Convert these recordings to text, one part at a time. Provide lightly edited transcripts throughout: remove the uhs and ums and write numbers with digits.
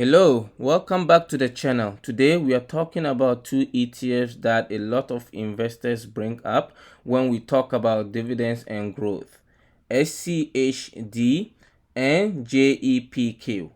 Hello, welcome back to the channel. Today we are talking about two ETFs that a lot of investors bring up when we talk about dividends and growth: SCHD and JEPQ.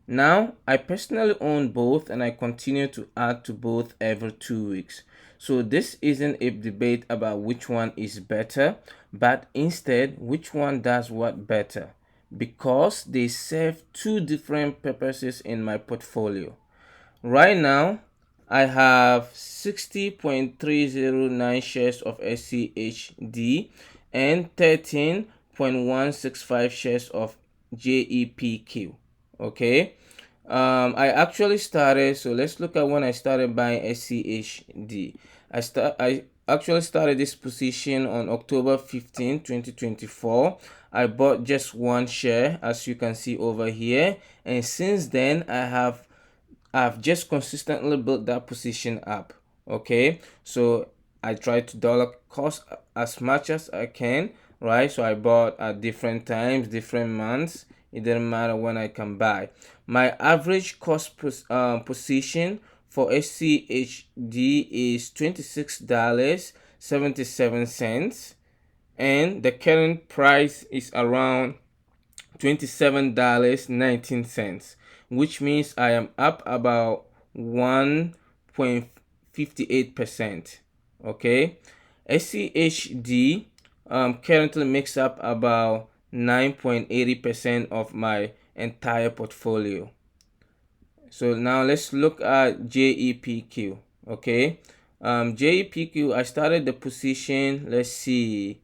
Now, I personally own both and I continue to add to both every 2 weeks. So this isn't a debate about which one is better, but instead which one does what better, because they serve two different purposes in my portfolio. Right now, I have 60.309 shares of SCHD and 13.165 shares of JEPQ. Okay. I actually started, so let's look at when I started buying SCHD. I actually started this position on October 15, 2024. I bought just one share, as you can see over here, and since then I've just consistently built that position up. Okay, so I try to dollar cost as much as I can, right? So I bought at different times, different months. It doesn't matter when I can buy. My average cost position for SCHD is $26.77, and the current price is around $27.19, which means I am up about 1.58%. Okay, SCHD currently makes up about 9.80% of my entire portfolio. So now let's look at JEPQ. Okay, JEPQ, I started the position, let's see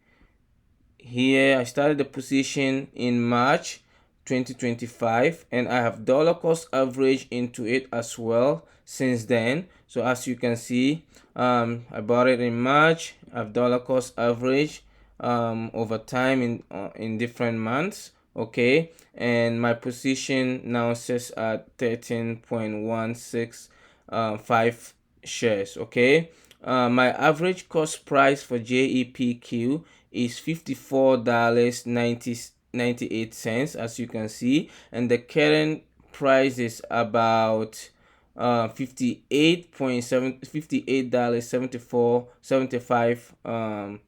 here, I started the position in March 2025, and I have dollar cost average into it as well since then. So as you can see, I bought it in March. I've dollar cost average over time in different months. Okay, and my position now sits at 13.165 shares. Okay, my average cost price for JEPQ is $54.98, as you can see, and the current price is about $58.74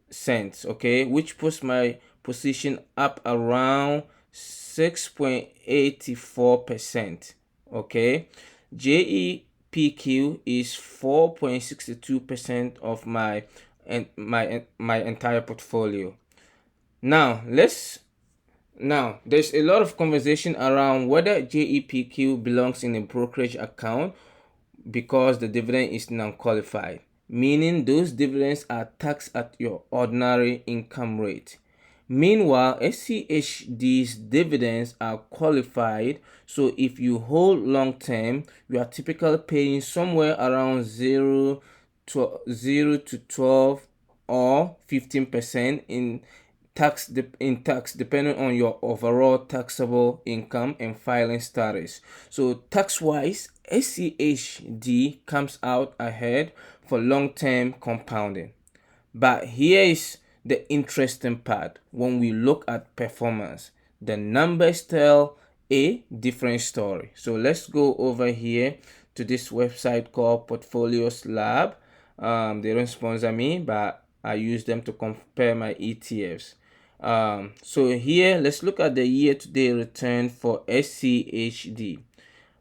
cents. Okay, which puts my position up around 6.84%. Okay, JEPQ is 4.62% of my entire portfolio. Now there's a lot of conversation around whether JEPQ belongs in a brokerage account because the dividend is non-qualified, meaning those dividends are taxed at your ordinary income rate. Meanwhile, SCHD's dividends are qualified, so if you hold long term, you are typically paying somewhere around 0 to 12 or 15% in tax depending on your overall taxable income and filing status. So tax wise, SCHD comes out ahead for long-term compounding. But here is the interesting part. When we look at performance, the numbers tell a different story. So let's go over here to this website called Portfolios Lab. They don't sponsor me, but I use them to compare my ETFs. So here, let's look at the year-to-date return for SCHD.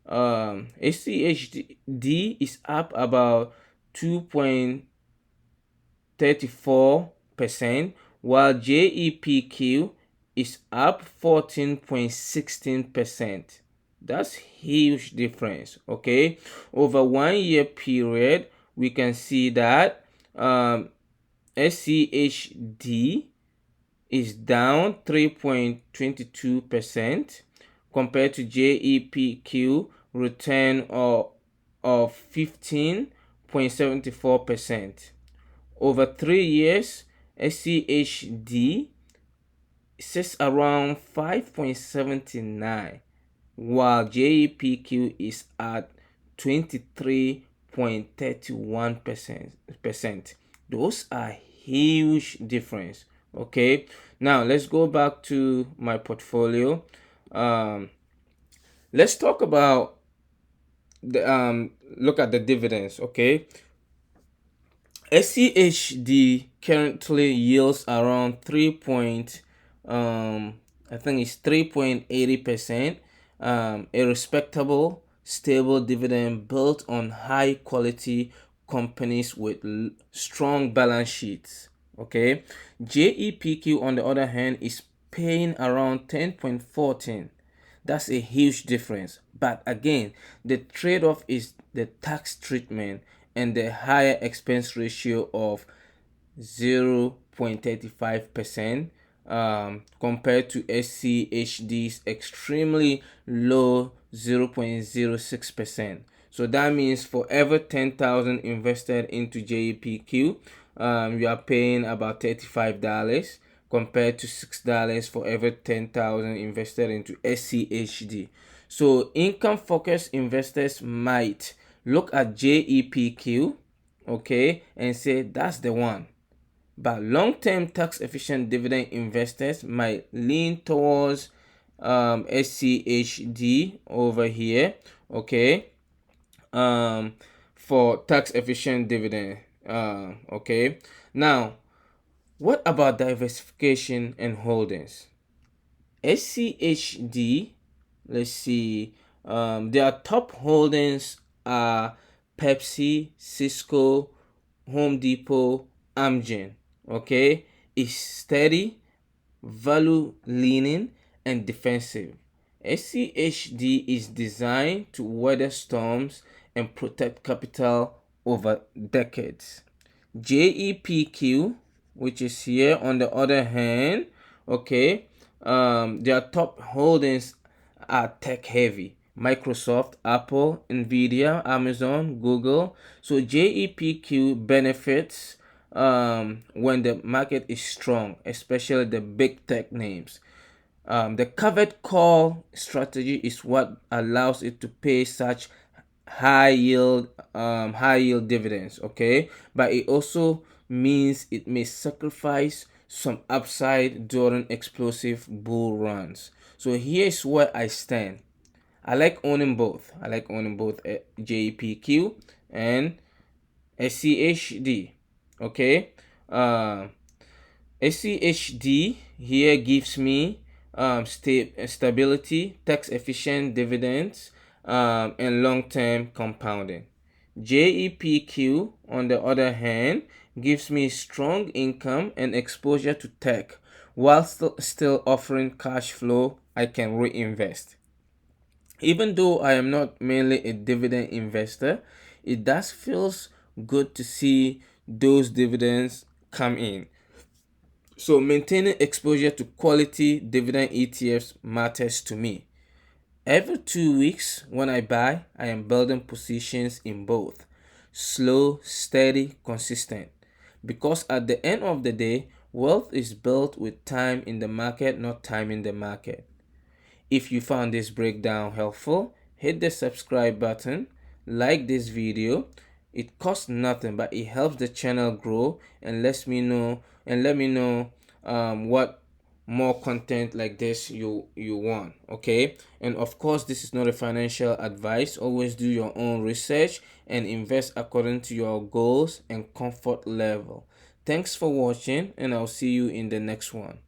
SCHD is up about 2.34%, while JEPQ is up 14.16%. That's huge difference. Okay, over 1 year period, we can see that SCHD is down 3.22% compared to JEPQ return of 15.74%. Over 3 years, SCHD sits around 5.79, while JEPQ is at 23.31%. Those are huge difference. Okay, now let's go back to my portfolio. Let's talk about the look at the dividends. Okay, SCHD currently yields around 3 point I think it's 3.80%, a respectable stable dividend built on high quality companies with strong balance sheets. Okay, JEPQ on the other hand is paying around 10.14. That's a huge difference. But again, the trade-off is the tax treatment and the higher expense ratio of 0.35% compared to SCHD's extremely low 0.06%. So that means for every 10,000 invested into JEPQ, you are paying about $35 compared to $6 for every 10,000 invested into SCHD. So income focused investors might look at JEPQ, okay, and say that's the one. But long-term tax-efficient dividend investors might lean towards SCHD over here, okay, um, for tax-efficient dividend. Okay. Now, what about diversification and holdings? SCHD, let's see, their top holdings are Pepsi, Cisco, Home Depot, Amgen. Okay, is steady, value leaning, and defensive. SCHD is designed to weather storms and protect capital over decades. JEPQ, which is here on the other hand, okay, their top holdings are tech heavy. Microsoft, Apple, Nvidia, Amazon, Google. So JEPQ benefits when the market is strong, especially the big tech names. The covered call strategy is what allows it to pay such high yield dividends. Okay, but it also means it may sacrifice some upside during explosive bull runs. So here's where I stand. I like owning both. I like owning both JPQ and SCHD. Okay, SCHD here gives me stability, tax efficient dividends, and long term compounding. JEPQ, on the other hand, gives me strong income and exposure to tech while still offering cash flow I can reinvest. Even though I am not mainly a dividend investor, it does feels good to see those dividends come in. So maintaining exposure to quality dividend ETFs matters to me. Every 2 weeks when I buy, I am building positions in both. Slow, steady, consistent. Because at the end of the day, wealth is built with time in the market, not time in the market. If you found this breakdown helpful, hit the subscribe button, like this video. It costs nothing, but it helps the channel grow and let me know what more content like this you want. Okay, and of course this is not a financial advice. Always do your own research and invest according to your goals and comfort level. Thanks for watching, and I'll see you in the next one.